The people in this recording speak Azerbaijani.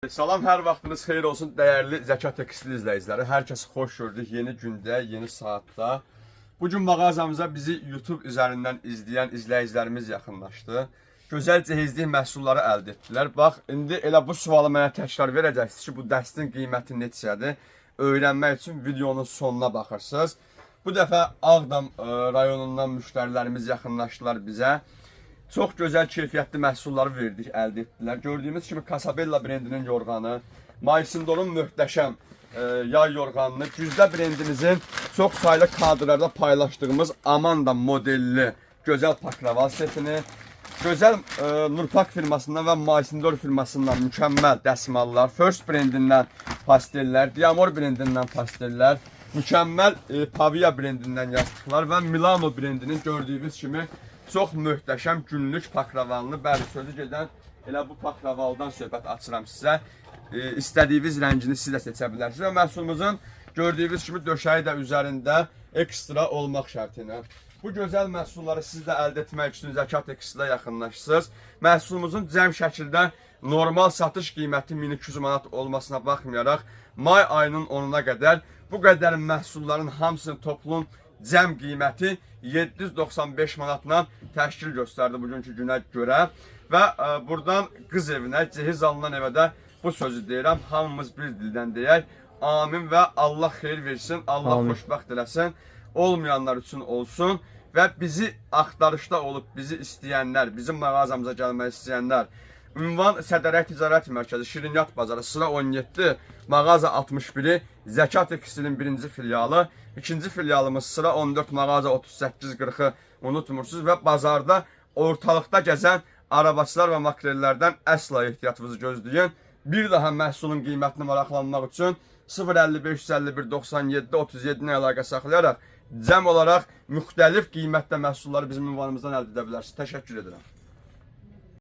Salam, hər vaxtınız xeyir olsun dəyərli Zəkat Tekstil izləyiciləri. Hər kəsi xoş gördük yeni gündə, yeni saatda. Bugün mağazamıza bizi YouTube üzərindən izləyən izləyicilərimiz yaxınlaşdı. Gözəl cehizlik məhsulları əldə etdilər. Bax, indi elə bu sualı mənə təkrar verəcəksiniz ki, bu dəstin qiyməti neçədir? Öyrənmək üçün videonun sonuna baxırsınız. Bu dəfə Ağdam rayonundan müştərilərimiz yaxınlaşdılar bizə. Çox gözəl keyfiyyətli məhsulları verdik, əldə etdilər. Gördüyümüz kimi Casabella brendinin yorğanı, Maysindorun möhtəşəm yay yorğanını, Güzdə brendimizin çox saylı kadrlarda paylaşdığımız Amanda modelli gözəl pakraval setini, gözəl Nurpak firmasından və Maysindor firmasından mükəmməl dəsmallar, First brendindən pastellər, Diamor brendindən pastellər, mükəmməl Pavia brendindən yastıqlar və Milano brendinin gördüyünüz kimi çox möhtəşəm günlük pakravalını, bəli, sözü gedən elə bu pakravaldan söhbət açıram sizə. İstədiyiniz rəngini siz də seçə bilərsiniz və məhsulumuzun gördüyünüz kimi döşəyi də üzərində ekstra olmaq şərti ilə. Bu gözəl məhsulları siz də əldə etmək üçün Zəkat Tekstil'ə yaxınlaşırsınız. Məhsulumuzun cəm şəkildə normal satış qiyməti 1200 manat olmasına baxmayaraq, may ayının 10'una qədər bu qədər məhsulların hamısının toplum cəm qiyməti 795 manatla təşkil göstərdi bugünkü günə görə. Və buradan qız evinə, cehiz alınan evə də bu sözü deyirəm, hamımız bir dildən deyək. Amin və Allah xeyir versin, Allah xoşbəxt eləsin, olmayanlar üçün olsun. Və bizi axtarışda olub, bizi istəyənlər, bizim mağazamıza gəlmək istəyənlər, ünvan Sədərək Ticarət Mərkəzi, Şirinyat Bazarı, sıra 17, mağaza 61-i, Zəkat Tekstil'in birinci filialı, ikinci filialımız sıra 14, mağaza 38-40'ı unutmursunuz və bazarda ortalıqda gəzən arabaçılar və makrellərdən əsla ehtiyatınızı gözləyin. Bir daha məhsulun qiymətini maraqlanmaq üçün 05551 97 37 ilə əlaqə saxlayaraq cəm olaraq müxtəlif qiymətdə məhsulları bizim ünvanımızdan əldə edə bilərsiniz. Təşəkkür edirəm.